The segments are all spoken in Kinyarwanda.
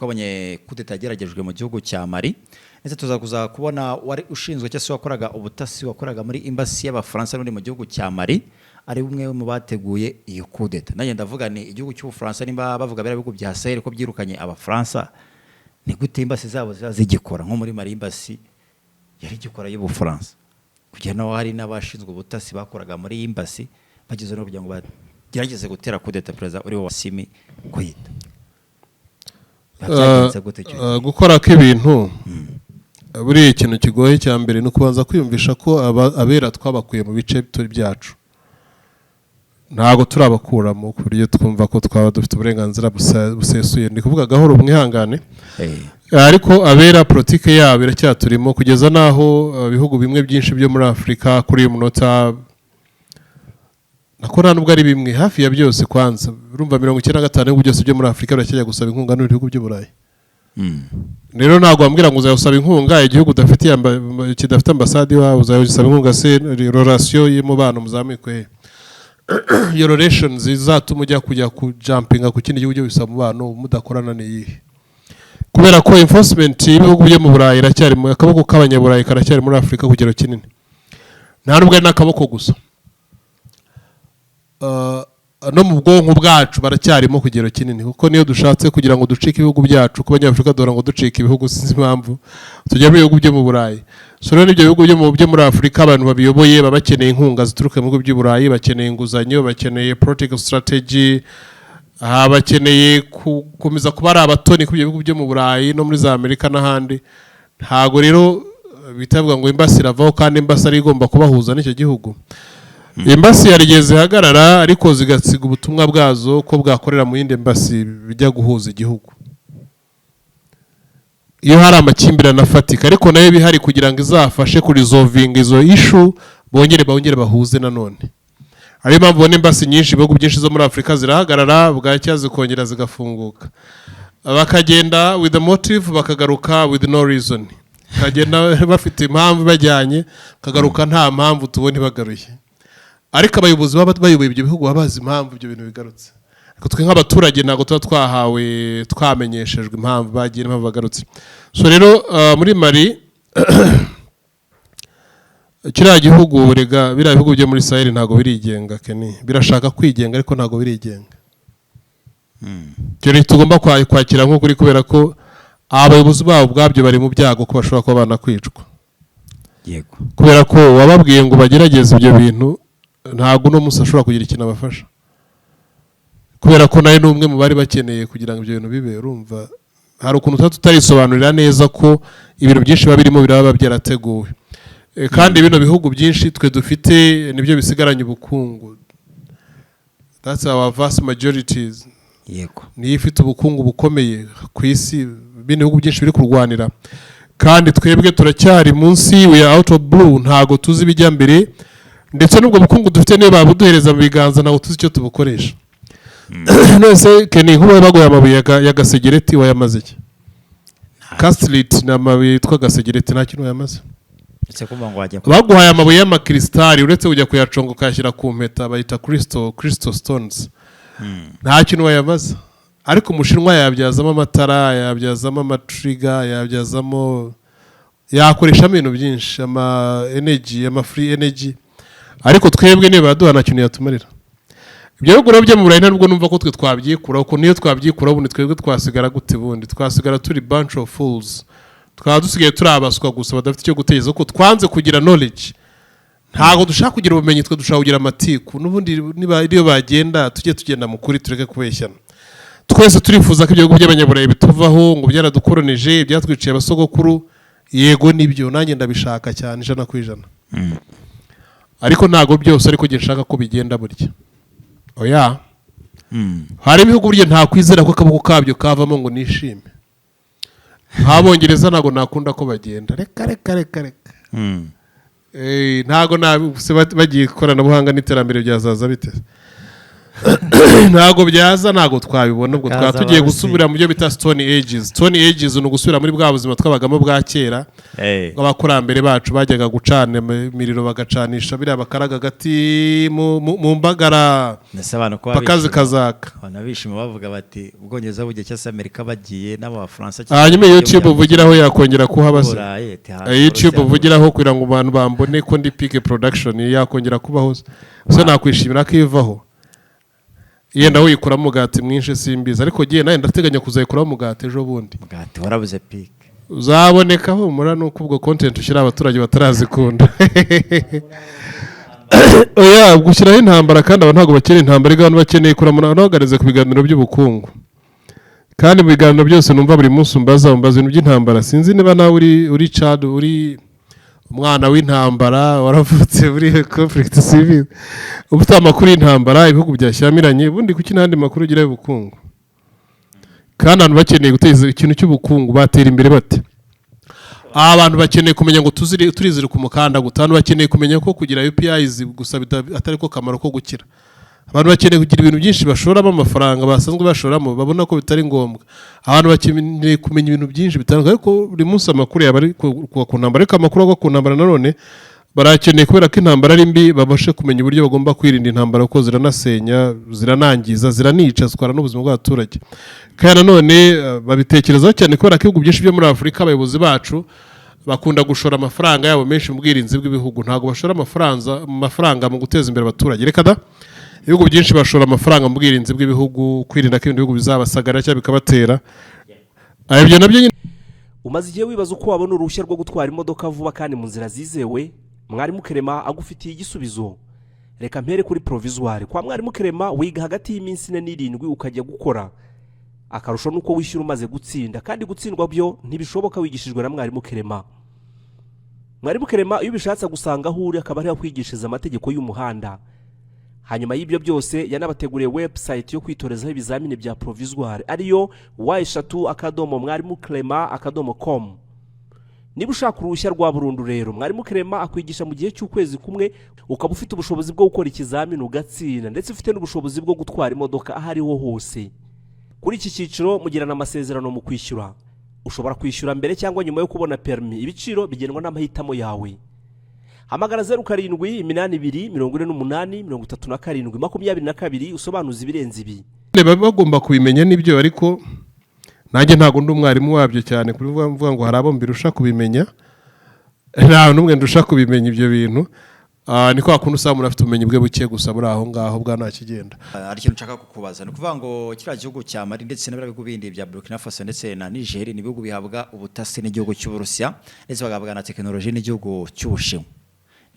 twabonye kudeta yageragejwe mu gihugu cya Mali ndetse tuzakuza kubona wari ushinzwe cyangwa se wakoraga ubutasi wakoraga muri embassy y'Abafaransa n'uri mu gihugu cya Mali ari umwe mu bateguye iyo kudeta. Nanjye ndavuga ni igihugu cy'Ubufaransa nimba bavuga bera bihugu bya Sahel ko byirukanye Abafaransa, ni gute embassy zabo zigikora nko muri Mali embassy yari gikora y'Ubufaransa kugira naho hari n'abashinzwe ubutasi bakoraga muri embassy bagize no kugira ngo gerageze gutera kudeta perezida uri wa Assimi Goïta. Gukora k'ibintu buri ikintu kigoye cya mbere no kubanza kwiyumvisha ko abera twabakuye mu bice byacu ntago turabakuramo ku buryo twumva ko twaba dufite uburenganzira busesuye. Ndi kuvuga gahoro umwihangane ariko abera politike yabo iracyaturimo kugeza naho bihugu bimwe byinshi byo muri Afrika kuri uyu munota nakora nubwo ari bimwe hafi ya byose kwanza urumva 95 y'ubu byose byo muri Afrika biracyajya gusaba inkunga n'ibihugu by'u Burayi. Rero ntago wambwira ngo uzayosaba inkunga igihugu kidafite ambasade wawe uzayosaba inkunga se relation y'umubano muzamikwe iyo relations izatuma ujya ku jumpinga ku kindi gihugu bisaba umubano mudakorana n'iyihe kubera ko enforcement y'ibihugu byo mu Burayi iracyari mu akaboko k'abanyaburayi karacyari muri Afrika kugero kinini nta nubwo ari nakaboko gusa no mu bwonko bwacu baracyarimo kugero kinini kuko niyo dushatse kugira ngo ducike ibihugu byacu ku banyafrika dora ngo ducike ibihugu sinzi impamvu tujya mu bihugu byo mu Burayi. So rero ibyo bihugu byo muri Afrika abantu babiyoboye babakeneye inkunga zituruka mu bihugu by'u Burayi, bakeneye inguzanyo, bakeneye political strategy, bakeneye gukomeza kuba ari abatoni ku bihugu byo mu Burayi no muri za Amerika n'ahandi. Ntago rero bitavuga ngo embassy iravaho kandi embassy ari igomba kubahuza n'icyo gihugu. Embassy yarigeze hagarara ariko zigasiga ubutumwa bwazo ko bwakorera mu yindi embassy bijya guhuza igihugu iyo hari amakimbirane afatika ariko nayo bihari kugira ngo izafashe kuri resolving izo issue bongere bahuze nanone. Ari mpamvu bone embassy nyinshi ibihugu byinshi zo muri Afrika zirahagarara bwacya zikongera zigafunguka bakagenda with the motive bakagaruka with no reason kagenda bafite impamvu bajyanye kagaruka nta mpamvu tubone bagaruye ariko abayobozi bayoboye ibyo bihugu babazi impamvu ibyo bintu bigarutse ariko twe nk'abaturage ntago tuba twahawe twamenyeshejwe impamvu bagiye impamvu bagarutse. So rero muri Mali kiriya gihugu burega biriya bihugu byo muri Sahel ntago birigenga Kenny birashaka kwigenga ariko ntago birigenga cyo tugomba kwakira nko kuri kubera ko abayobozi babo bwabyo bari mu byago ko bashobora kuba banakwicwa yego kubera ko wababwiye ngo bagerageze ibyo bintu ntago no musa ashobora kugira ikintu abafasha kubera ko nayo n'umwe mu bari bakeneye kugira ngo ibyo bintu bibe urumva hari ukuntu tutarisobanurira neza ko ibintu byinshi babirimo biraba byarateguwe kandi bino bihugu byinshi twe dufite nibyo bisigaranye ubukungu that's our vast majorities yego ni ifite ubukungu bukomeye ku isi bino bihugu byinshi biri kurwanira kandi twebwe turacyari munsi we are out of blue ntago tuzi bijya mbere ndetse n'ubwo bukungu dufite niyo babuduhereza mu biganza ntago tuzi icyo tubukoresha. Nose Kenny nkuba bagoye amabuye y'agasegereti wayamaze iki Castlit n'amabuye twagasegereti nta kintu yamaze ndetse kuvuga ngo wajya baguhaye amabuye y'amakristali uretse kujya kuyaconga ukayashyira ku mpeta bayita crystal stones nta kintu wayamaze ariko umushinwa yabyazamo amatara yabyazamo amatriga yabyazamo yakoreshamo ibintu byinshi ama free energy ariko twebwe niba baduha nta kintu yatumarira. Ibyo bihugu byo mu Burayi ntabwo numva ko twe twabyikura uko niyo twabyikura ubundi twebwe twasigara gute bundi twasigara turi bunch of fools dusigaye turabaswa gusa badafite icyo gutekereza ko twanze kugira knowledge ntago dushaka kugira ubumenyi twe dushaka kugira amatiku n'ubundi niba iyo bagenda tugenda mu kuri tureke kubeshyana twese turifuza ko ibyo bihugu by'abanyaburayi bituvaho ngo byaradukoronije byatwiciye abasogokuru yego nibyo nanjye ndabishaka cyane 100%. Ariko ntago byose ariko nge nshaka ko bigenda burya oya hari ibihugu burya nta kwizera ko akaboko kabyo kavamo ngo nishime nk'Abongereza ntago nakunda ko bagenda reka ntago bagiye ikoranabuhanga n'iterambere byazaza bite ntago byaza ntago twabibona ubwo Hakaza twatugiye abarusi. gusubira mu byo bita Stone Ages. Stone Ages ni ugusubira muri bwa buzima twabagamo bwa kera abakurambere bacu bajyaga gucana imiriro bagacanisha biriya bakaraga agati mu mbagara ndetse abantu ko bakazi kazaka. abantu bishima bavuga bati ubwongereza bugiye cyangwa se Amerika bagiye n'abafaransa hanyuma YouTube uvugiraho yakongera kuhabaza YouTube uvugiraho kugira ngo abantu bambone ko ndi Peak Production yakongera kubaho se nakwishimira ko ivaho yenda uyikora mugati mwinshi simbiza ariko giye naye ndateganya kuzayikora mugati ejo bundi mugati warabuze Peak uzabonekaho mura nuko ubwo content ushyira abaturage batarazikunda oya gushyiraho intambara kandi abantu ntabwo bakeneye intambara abantu bakeneye kuramuna n'abaganize ku biganiro by'ubukungu kandi mu biganiro byose numva buri munsi umbaza ibintu by'intambara sinzi niba nawe uri Chad uri umwana w'intambara waravutse muri conflict civil ubufite amakuru y'intambara ibihugu byashyamiranye ubundi kuki n'andi makuru ugira y'ubukungu kandi abantu bakeneye guteza ikintu cy'ubukungu batera imbere bate abantu bakeneye kumenya ngo turizire ku mukanda gutanu bakeneye kumenya ko kugira UPIs gusa atari ko kamaro ko gukira abantu bakeneye kugira ibintu byinshi bashoramo amafaranga basanzwe bashoramo babona ko bitari ngombwa abantu bakeneye kumenya ibintu byinshi bitandukanye ariko buri munsi amakuru yaba ari ku ntambara ariko amakuru agwa ku ntambara nanone barakeneye kubera ko intambara ari mbi babashe kumenya uburyo bagomba kwirinda intambara kuko ziranasenya ziranangiza ziranica zitwara n'ubuzima bw'abaturage kandi nanone babitekerezaho cyane kubera ko ibihugu byinshi byo muri Afurika abayobozi bacu bakunda gushora amafaranga yabo menshi mu bwirinzi bw'ibihugu ntabwo bashora amafaranga mu guteza imbere abaturage reka da ibihugu byinshi bashora amafaranga mu bwirinzi bw'ibihugu kwirinda ko ibindi bihugu bizabasagara cyangwa bikabatera ibyo nabyo nyine. Umaze igihe wibaza uko wabona uruhushya rwo gutwara imodoka vuba kandi mu nzira zizewe mwarimu Clement agufitiye igisubizo. Reka mpere kuri provisoire kwa mwarimu Clement wiga hagati y'iminsi 4 n'irindwi ukajya gukora akarusho nuko wishyura umaze gutsinda kandi gutsindwa byo ntibishoboka wigishijwe na mwarimu Clement. Mwarimu Clement iyo bishatse gusanga aho uri akaba ari kwigishiriza amategeko y'umuhanda. Hanyuma y'ibyo byose yanabateguriye website yo kwitorezaho ibizamini bya provisoire ariyo y3.mwarimuklement.com. Niba ushaka uruhushya rwa burundu rero mwarimu Clement akwigisha mu gihe cy'ukwezi kumwe ukaba ufite ubushobozi bwo gukora ikizamini ugatsinda ndetse ufite n'ubushobozi bwo gutwara imodoka aho ariho hose. Kuri iki cyiciro mugirana amasezerano mu kwishyura. Ushobora kwishyura mbere cyangwa nyuma yo kubona permis. Ibiciro bigenwa n'amahitamo yawe. Hamagara 0788483722 usobanuza ibirenze ibi. Bagomba kubimenya nibyo ariko nanjye ntago ndi umwarimu wabyo cyane kuri mvuga ngo hari abo mbirusha kubimenya nta numwe ndusha kubimenya ibyo bintu niko akuntu usanga afite ubumenyi bwe buke gusa muri aho ngaho bwa nta kigenda. Ari kintu nshaka kukubaza no kuvuga ngo kiriya gihugu cya Mali ndetse n'abihugu bindi bya Burkina Faso ndetse na Niger ni bihugu bihabwa ubutasi n'igihugu cy'Uburusiya ndetse bagahabwa na tekinoloji n'igihugu cy'Ubushinwa.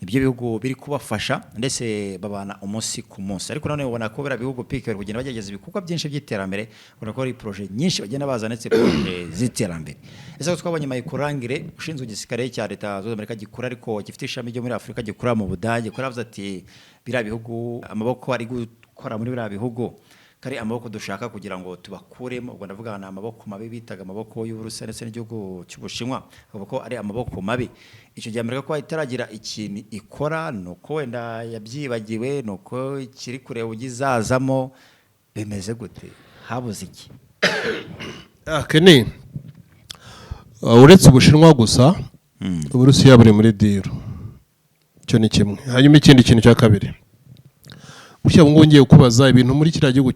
Nibyo bihugu biri kubafasha ndetse babana umunsi ku munsi ariko none ubona ko bira bihugu Peak bari kugenda bagegeza ibikorwa byinshi by'iterambere ubona ko ari projet nyinshi bagenda bazana ndetse projet z'iterambere. Ese ko twabonye Mayikurangire ushinzwe igisirikare cya leta z'Amerika gikura ariko gifite ishami ryo muri Afurika gikura mu Budage ko yavuze ati bira bihugu amaboko ari gukora muri bira bihugu kari amaboko dushaka kugira ngo tubakuremo ubwo ndavuga na amaboko mabi bitaga amaboko y'Uburusiya ndetse n'igihugu cy'Ubushinwa ko ari amaboko mabi. Icyo gihe Amerika ko itaragira ikintu ikora nuko wenda yabyibagiwe nuko kiri kureba ugizazamo bemeze gute habuze iki akene uretse Ubushinwa gusa Uburusiya buri muri deal cyo ni kimwe hanyuma ikindi kintu cya kabiri Ushya ngiye kubaza ibintu muri kiriya gihugu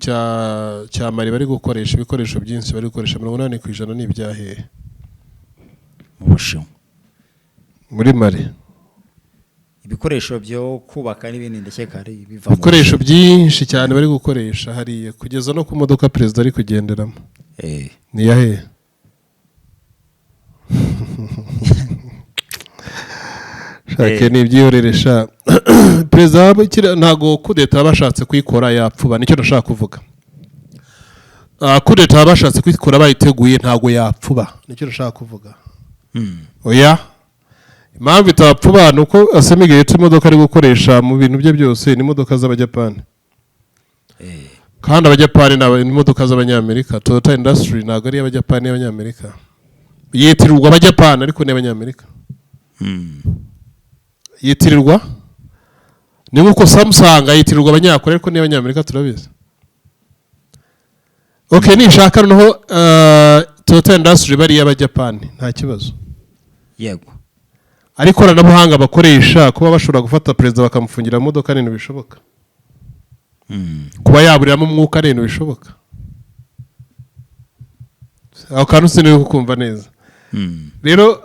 cya Mali bari gukoresha ibikoresho byinshi bari gukoresha 80% ni ibyahe mu Bushinwa muri Mali ibikoresho byo kubaka n'ibindi ndekeka ari biva mu ibikoresho byinshi cyane bari gukoresha hariye kugeza no ku modoka president ari kugenderamo ni yahe shake ni ibyihoreresha president ntago kudeta bashatse kwikora yapfuba nicyo ndashaka kuvuga kudeta bashatse kwikora bayiteguye ntago yapfuba nicyo ndashaka kuvuga oya impamvu itapfuba nuko asemigiye imodoka ari gukoresha mu bintu bye byose ni imodoka z'Abajapani kandi Abajapani ni imodoka z'Abanyamerika Toyota Industry ntago ari Abajapani y'Abanyamerika yitirirwa Abajapani ariko ni Abanyamerika yitirirwa ni nk'uko Samsung yitirirwa abanyakoreya ariko n'abanyamerika turabizi. Okay, nishaka noneho Toyota Industry bari y'Abajapani nta kibazo. Yego. Ariko ikoranabuhanga bakoresha kuba bashobora gufata perezida bakamufungira mu modoka n'ibintu bishoboka. Kuba yaburiramo umwuka n'ibintu bishoboka. Aho kantu sinari kukumva neza. Rero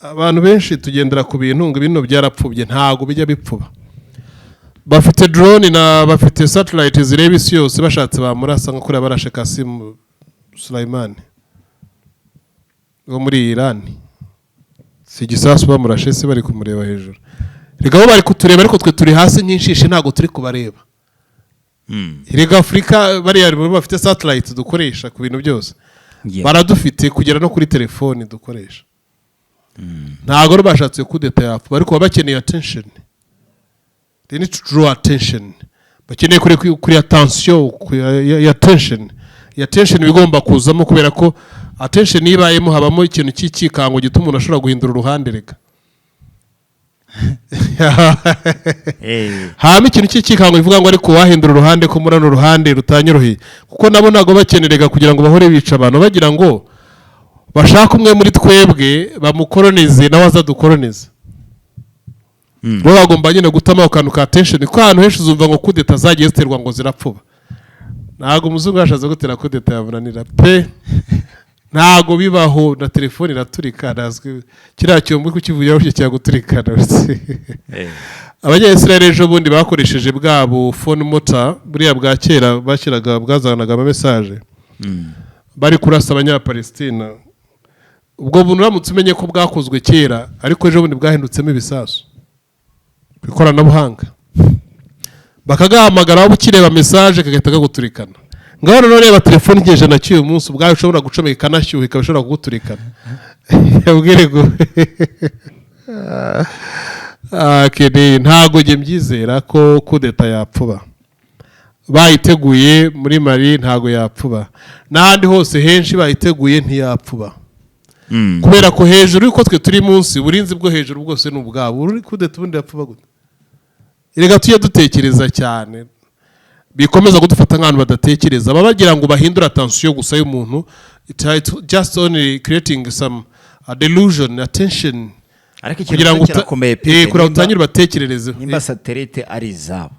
abantu benshi tugendera ku bintu ngo ibintu byarapfubye ntago bijya bipfuba. Bafite drone na bafite satellite zireba isi yose bashatse bamurasa nko kuri abarashe Kasim Sulaiman wo muri Iran. Si gisasu bamurashe se bari kumureba hejuru. Rigabo bari kutureba ariko twe turi hasi nk'inshishi ntago turi kubareba. Irega Afrika bari yari bafite satellite dukoresha ku bintu byose. Baradufite kugera no kuri telefone dukoresha. Ntago bashatse kudeta yapfa ariko bakeneye attention. They need to draw attention. Bakeneye kuri attention ya attention. Ya attention bigomba kuzamo kubera ko attention ibayemo habamo ikintu cy'ikikango gituma umuntu ashobora guhindura uruhande reka. Hama ikintu cy'ikikango bivuga ngo ariko wahindura uruhande ko murano uruhande rutanyoroheye kuko nabo nago bakenerega kugira ngo bahore bica abantu bagira ngo bashaka umwe muri twebwe bamukoronize nawe azadukoronize. Bo bagomba nyine gutama akantu ka attention ko ahantu henshi uzumva ngo kudeta zagiye ziterwa ngo zirapfuba. Ntago umuzungu yashaze gutera kudeta yavunanira pe. Ntago bibaho na telefone iraturika nazwe kiriya cyombo kukivuyeho cyo cyaguturikana. Abanyesirayeli ejo bundi bakoresheje bwabo phone motor buriya bwa kera bashyiraga bwazanaga ama message. Bari kurasa abanyapalestina. Ubwo buntu uramutse umenye ko bwakozwe kera ariko ejo bundi bwahindutsemo ibisasu. Ikoranabuhanga. Bakagahamagara abo ukireba message kagahita kaguturikana. Ngaho none reba telefone igeje na cyuye umunsi ubwayo ushobora gucomeka kanashyuha ikabishobora kuguturikana. Yabwire go. Kede ntago nge mbyizera ko kudeta yapfuba. Bayiteguye muri Mali ntago yapfuba. N'ahandi hose henshi bayiteguye ntiyapfuba. Kubera ko hejuru yuko twe turi munsi burinzi bwo hejuru bwose n'ubwabo uri kudeta ubundi yapfuba gute. Irega tuye dutekereza cyane. Bikomeza kudufata nk'abantu badatekereza babagira ngo bahindura attention gusa y'umuntu. It just only creating some delusion attention ariko kugira ngo kirakomeye pe kuri utanyura batekerereze nimba satellite ari izabo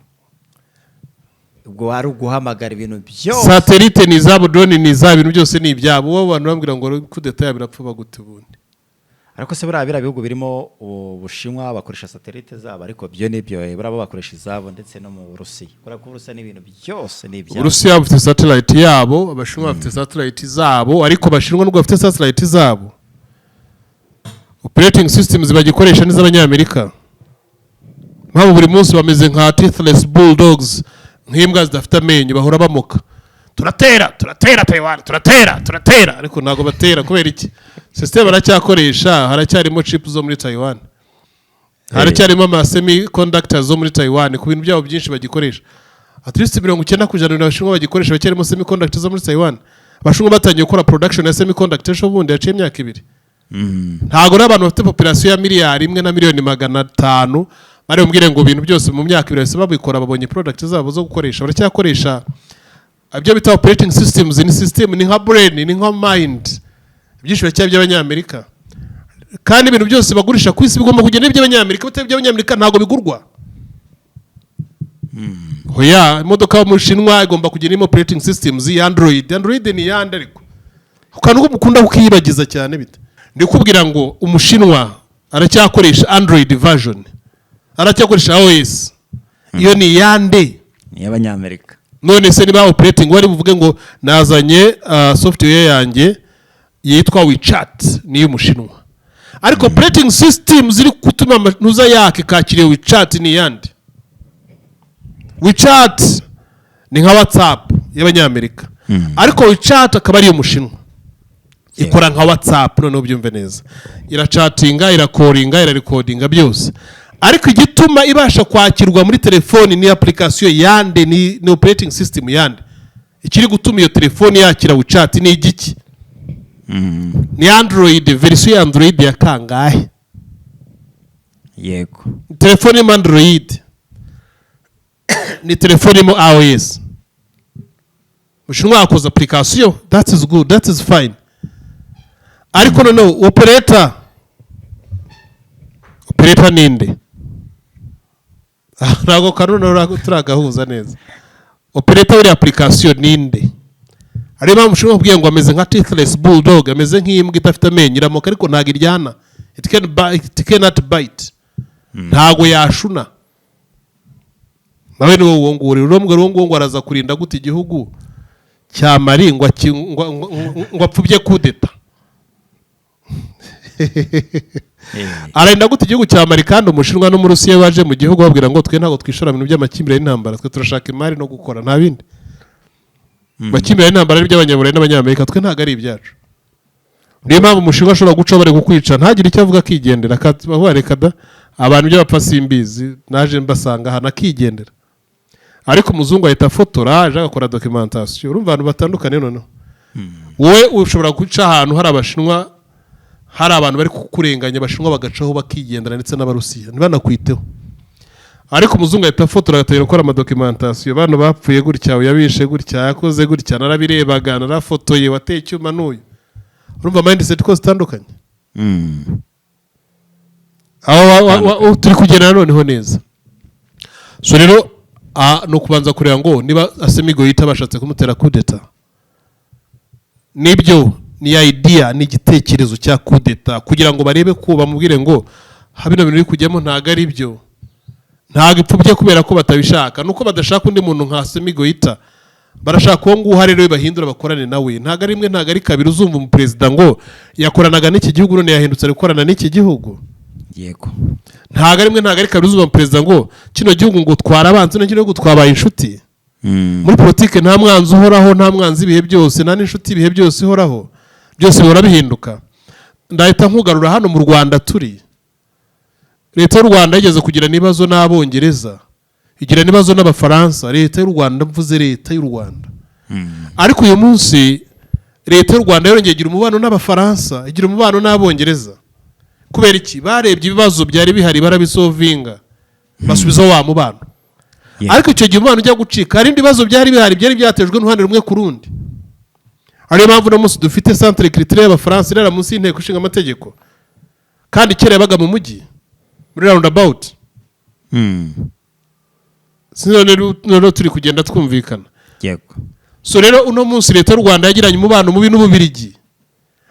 ubwo wari uguhamagara ibintu byose satellite ni izabo drone ni izabo ibintu byose ni ibyabo bo abantu bambwira ngo kudeta yabirapfuba gute bundi ariko se buriya bihugu birimo Ubushinwa bakoresha satellite zabo ariko byo nibyo burabo bakoresha izabo ndetse no mu Burusiya kubera ko Uburusiya n'ibintu byose ni ibyabo Uburusiya bafite satellite yabo Abashinwa bafite satellite zabo ariko Abashinwa nubwo bafite satellite zabo operating systems bagikoresha n'iz'Abanyamerika mpamvu buri munsi bameze nka teethless bulldogs nk'imbwa zidafite amenyo bahora bamoka turatera Taiwan turatera ariko ntago batera kubera iki system baracyakoresha haracyarimo chip zo muri Taiwan haracyarimo ama semiconductors zo muri Taiwan ku bintu byabo byinshi bagikoresha at least 90% n'Abashinwa bagikoresha bacyarimo semiconductors zo muri Taiwan Abashinwa batangiye gukora production ya semiconductors cyo bundi yaciye imyaka 2 ntago n'abantu bafite population ya miliyari 1 na miliyoni 500 bari umbwire ngo ibintu byose mu myaka 2 babikora babonye product zabo zo gukoresha baracyakoresha abyo bita operating systems ni system ni nka brain ni nka mind byinshi bacya by'Abanyamerika kandi ibintu byose bagurisha ku isi bigomba kugenda by'Abanyamerika bitari by'Abanyamerika ntago bigurwa hoya imodoka mu Shinwa igomba kugira operating systems ya Android ni yandi ariko ukanu mukunda kukiyibagiza cyane bita ndikubwira ngo umushinwa aracyakoresha Android version aracyakoresha OS iyo ni yande ni y'Abanyamerika none se niba operating wari buvuge ngo nazanye software yanjye yitwa WeChat ni y'umushinwa ariko operating system ziri kutuma nuza yake kakiriye WeChat ni yande WeChat ni nka WhatsApp y'Abanyamerika ariko WeChat akaba ari y'umushinwa ikora nka WhatsApp none ubyumve neza irachatinga irakoringa irarecordinga byose ariko igituma ibasha kwakirwa muri telefoni ni application yande ni operating system yande ikiri gutuma iyo telefoni yakira WeChat ni igiki ni Android version ya Android ya kangahe yego telefoni ya Android ni telefone irimo iOS. Ubushinwa yakoze application, that is good, that is fine. Ariko noneho operator ninde? Ntabwo kanone turagahuza neza. Operator w'iri application ninde? Ari ba mushinwa kubwiye ngo ameze nka teethless bulldog, ameze nk'imbwa idafite amenyo iramoka ariko ntago iryana. It cannot bite. Ntago yashuna. Nawe ni wowe wongure urombwe ngo araza kurinda gute igihugu cya Mali ngo apfubye kudeta. Arenda gute igihugu cya Mali kandi umushinwa no mu Rusiya baje mu gihugu babwira ngo twe ntago twishora ibintu by'amakimbire y'intambara, twe turashaka imari no gukora nta bindi. Makimbire y'intambara ari by'abanyaburayi n'abanyamerika, twe ntago ari ibyacu. Niyo mpamvu umushinwa ashobora guca bari kukwica ntagire icyo avuga akigendera, reka da abantu by'abapfa simbizi naje mbasanga hana akigendera. Ariko umuzungu ahita afotora aje agakora documentation. Urumva abantu batandukanye noneho. Wowe ushobora guca ahantu hari abashinwa, hari abantu bari kukurenganya, abashinwa bagacaho bakigendera ndetse n'abarusiya ntibanakwiteho. Ariko umuzungu ahita afotora agatangira gukora amadocumentation. Abantu bapfuye gutya, yabishe gutya, yakoze gutya, narabirebaga, narafotoye, wateye icyuma n'uyu. Urumva mindset ko zitandukanye. Aho turi kugenda noneho neza. So rero no kubanza kureba ngo niba Asemigo yita bashatse kumutera kudeta. Nibyo ni idea, ni igitekerezo cya kudeta kugira ngo barebe ko bamubwire ngo habino bintu biri kujyamo ntago ari byo. Ntago ipfubye kubera ko batabishaka, nuko badashaka undi muntu nka Asemigo yita. Barashaka ko nguha rero bahindura bakorane nawe. Ntago ari rimwe ntago ari kabiri uzumva mu president ngo yakoranaga n'iki gihugu none yahindutse ari gukorana n'iki gihugu. Yego. Ntago ari rimwe ntago ari kabiri uzumva mu president ngo kino gihugu ngo twarabanze no kino gutwabaye inshuti. Muri politike nta mwanzi uhoraho, nta mwanzi ibihe byose, nta n'inshuti ibihe byose ihoraho. Byose bihora bihinduka. Ndahita nkugarura hano mu Rwanda turi. Leta y'u Rwanda yigeze kugira nibazo n'Abongereza, igira nibazo n'Abafaransa. Leta y'u Rwanda mvuze leta y'u Rwanda. Ariko uyu munsi leta y'u Rwanda yongeye igira umubano n'Abafaransa, igira umubano n'Abongereza. Kubera iki? Barebye ibibazo byari bihari barabisolvinga, basubizaho wa mubano. Ariko icyo gihe umubano ujya gucika, hari ibibazo byari bihari byari byatejwe n'uruhande rumwe ku rundi. Ariyo mpamvu no munsi dufite centre culturel y'Abafaransa irara munsi y'inteko ishinga amategeko, kandi kera yabaga mu mujyi muri roundabout. Sinone turi kugenda twumvikana. Yego. So rero uno munsi leta y'u Rwanda yagiranye umubano mubi n'Ububirigi,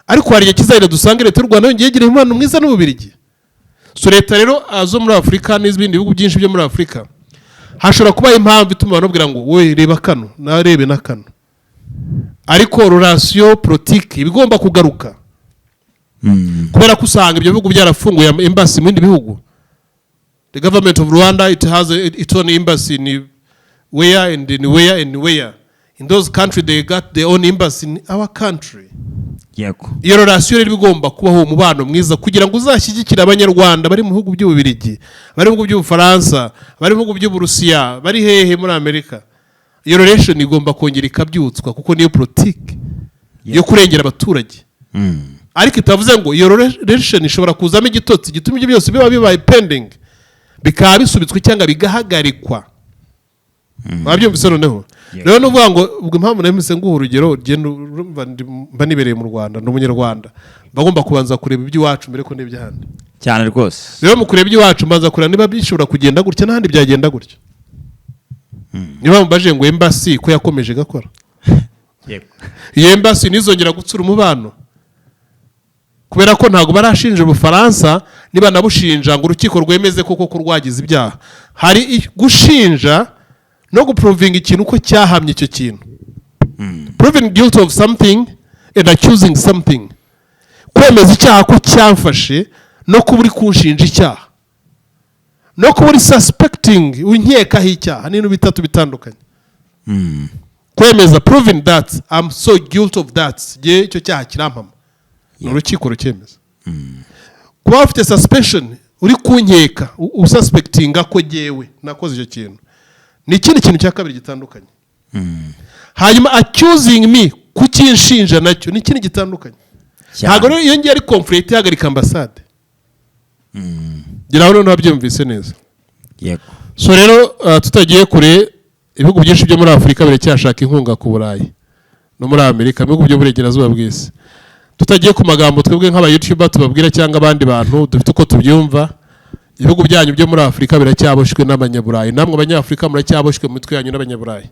ariko hari igihe kizahira dusanga leta y'u Rwanda yongeye igira umubano mwiza n'Ububirigi. So leta rero azo muri Afurika n'izindi bihugu byinshi byo muri Afurika hashobora kuba impamvu ituma banobwira ngo wowe reba kano narebe na kano, ariko relation politique ibigomba kugaruka. Kubera ko usanga ibyo bihugu byarafunguye embassy mu bindi bihugu. The government of Rwanda, it has its own embassy in where and in where and where. In those countries they got their own embassy in our country. Yego. Iyo relation rero bigomba kubaho umubano mwiza kugira ngo uzashyigikire abanyarwanda bari mu bihugu by'Ububirigi, bari mu bihugu by'Ubufaransa, bari mu bihugu by'Uburusiya, bari hehe muri Amerika. Iyo relation igomba kongera ikabyutswa kuko niyo politique yo kurengera abaturage. Ariko itavuze ngo iyo relation ishobora kuzamo igitotsi gituma ibyo byose biba pending, bikaba bisubitswe cyangwa bigahagarikwa. Babyumvise noneho. Rero nuvuga ngo ubwo impamvu namise nguha urugero mba nibereye mu Rwanda n'umunyarwanda bagomba kubanza kureba iby'iwacu mbere ko n'ibyahandi cyane rwose. Rero mu kureba iby'iwacu mbanza kureba niba bishobora kugenda gutya n'ahandi byagenda gutya. Niba mbaje ngo embassy ko yakomeje gakora. Yego. Iyo embassy nizongera gutsura umubano, kubera ko ntago barashinja Ubufaransa, niba nabushinja ngo urukiko rwemeze koko ko rwagize ibyaha. Hari gushinja no guproving ikintu ko cyahamye icyo kintu. Proving guilt of something and accusing something. Kwemeza icyaha ko cyamfashe no kuba uri kunshinja icyaha, no kuba uri suspecting unkekaho icyaha, n'ibintu bitatu bitandukanye. Kwemeza proving that I'm so guilty of that, icyo cyaha kirampama, urukiko rukemeza. Kuba ufite suspicion uri kunkeka ususpectinga ko jewe nakoze icyo kintu, ni ikindi kintu cya kabiri gitandukanye. Hanyuma accusing me kukinshinja nacyo ni ikindi gitandukanye. Ntabwo rero iyo ngiye ari conflict ihagarika ambasade. Gira aho nabyumvise neza. Yego. So rero tutagiye kure ibihugu byinshi byo muri Afurika biracyashaka inkunga ku Burayi no muri Amerika, ibihugu by'uburengerazuba bw'isi. Tutagiye ku magambo twebwe nk'aba YouTuber tubabwira cyangwa abandi bantu dufite uko tubyumva, ibihugu byanyu byo muri Afurika biracyaboshwe n'abanyaburayi, namwe abanyafurika muracyaboshwe mu mitwe yanyu n'abanyaburayi.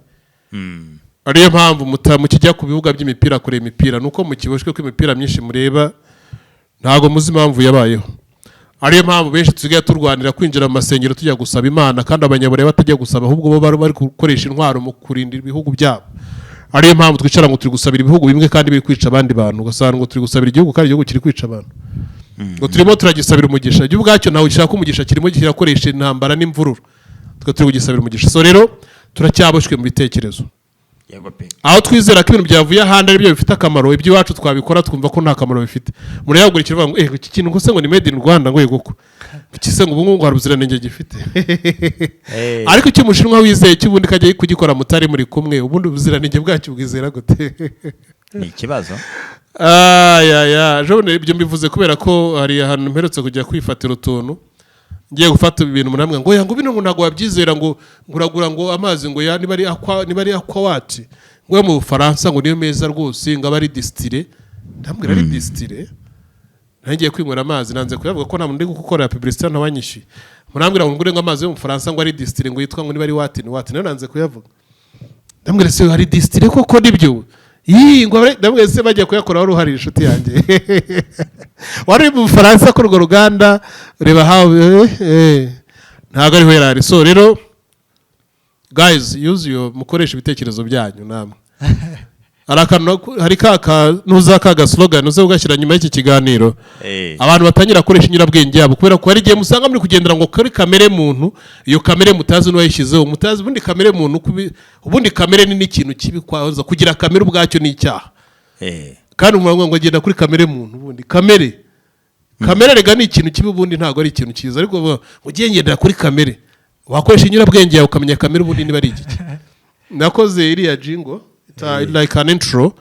Ariyo mpamvu mukijya ku bibuga by'imipira kure imipira nuko mukiboshwe ko imipira myinshi mureba ntago muzi impamvu yabayeho. Ariyo mpamvu benshi tusigaye turwanira kwinjira mu masengero tujya gusaba Imana, kandi abanyaburayi batajya gusaba ahubwo bo bari gukoresha intwaro mu kurinda ibihugu byabo. Ariyo mpamvu twicara ngo turi gusabira ibihugu bimwe kandi biri kwica abandi bantu, ugasanga ngo turi gusabira igihugu kandi igihugu kiri kwica abantu. Ngo turimo turagisabira umugisha, igihugu bwacyo nawe gishaka umugisha kirimo kirakoresha intambara n'imvururu, turi kugisabira umugisha. So rero turacyaboshwe mu bitekerezo. Aho twizera ko ibintu byavuye ahandi ari byo bifite akamaro, iby'iwacu twabikora twumva ko nta kamaro bifite. Muri yagurikira ngo iki kintu ngo se ngo ni made in Rwanda ngo yego kise ngo ubu ngo hari ubuziranenge gifite. Ariko icyo Umushinwa wizeye cy'ubundi kajya kugikora mutari muri kumwe, ubundi ubuziranenge bwacyo bwizera gute? Ni ikibazo. Jone ibyo mbivuze kubera ko hari ahantu mperutse kujya kwifatira utuntu, ngiye gufata ibintu munamwe ngo yango bino ngo ntago wabyizera ngo nguragura ngo amazi ngo ya niba ari aquawati ngo yo mu Bufaransa ngo niyo meza rwose ngo abari distille, ndambwira ari distille, ntangiye kwinywera amazi nanze kuyavuga ko nta muntu ndi gukora publicité ntawanyishi, munambwira ngo ngure ngo amazi yo mu Bufaransa ngo ari distille ngo yitwa ngo niba ari wati nayo nanze kuyavuga, ndambwira se hari distille koko nibyo ngo ndamwe se bajya kuyakora wari uhari inshuti yanjye wari mu Bufaransa ko urwo ruganda reba hawe ntago ariho yarari. So rero guys use your mukoresha ibitekerezo byanyu namwe. Hari kaga slogan uze ugashyira nyuma y'iki kiganiro, abantu batangira koresha inyurabwenge yabo kubera ko hari igihe musanga muri kugendera ngo kuri kamere muntu, iyo kamere mutazi n'uwayishyizeho, mutazi ubundi kamere muntu ubundi kamere ni ikintu kibi kwaza kugira kamere ubwacyo ni icyaha. Kandi umuntu ngo agenda kuri kamere muntu, ubundi kamere rega ni ikintu kibi, ubundi ntago ari ikintu cyiza, ariko ugiye ngendera kuri kamere wakoresha inyurabwenge yawe ukamenya kamere ubundi niba ari igiki. Nakoze iriya jingo like an intro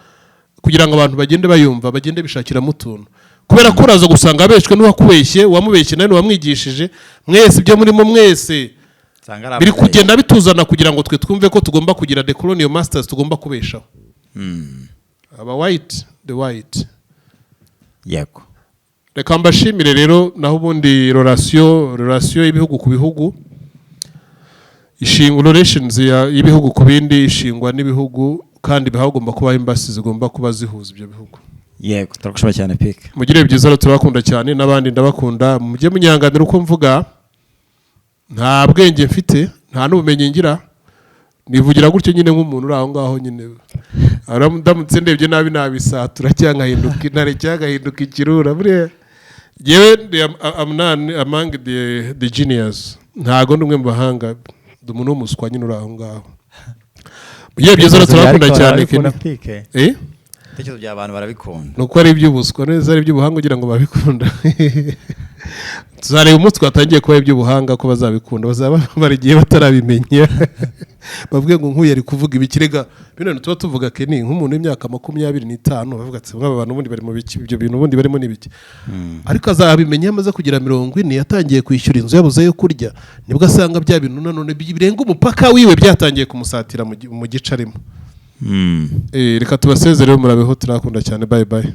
kugira ngo abantu bagende bayumva, bagende bishakiramo utuntu, kubera ko uraza gusanga abeshwe n'uwakubeshye, wamubeshye nawe wamwigishije, mwese ibyo murimo mwese biri kugenda bituzana kugira ngo twe twumve ko tugomba kugira the colonial masters tugomba kubeshaho. Aba white the white yego. Reka mbashimire rero, naho ubundi relation y'ibihugu ku bihugu ishingwa, relations y'ibihugu ku bindi ishingwa n'ibihugu, kandi hagomba kuba embassy zigomba kuba zihuza ibyo bihugu. Yego, turakushima cyane Pike. Mugire byiza, turabakunda cyane n'abandi ndabakunda, mujye munyanganira uko mvuga, nta bwenge mfite, nta n'ubumenyi ngira, nivugira gutyo nyine nk'umuntu uri aho ngaho nyine. Ndamutse ndebye nabi nabisatura cyangwa hinduka intare cyangwa hinduka ikirura. Buriya yewe among the genius, ntago ndumwe mu bahanga, umuntu w'umuswa nyine uri aho ngaho. Mujye byiza, turabakunda cyane. Tekerezo by'abantu barabikunda. Nuko ari iby'ubuswa neza, ari iby'ubuhanga kugira ngo babikunda. Tuzareba umunsi twatangiye kuba iby'ubuhanga ko bazabikunda, bazaba barigiye batarabimenya. Bavuge ngo nkuye ari kuvuga ibikirega bino tuba tuvuga ke ni nk'umuntu w'imyaka 25 bavuga ati mwaba abantu bundi bari mu biki, ibyo bintu bundi barimo nibiki. Ariko azabimenya amaze kugira 40 yatangiye kwishyura inzu yabuze yo kurya, nibwo asanga bya bintu nanone birenga umupaka wiwe byatangiye kumusatira mu gice arimo. Reka tubasezere, murabeho, turakunda cyane, bye bye.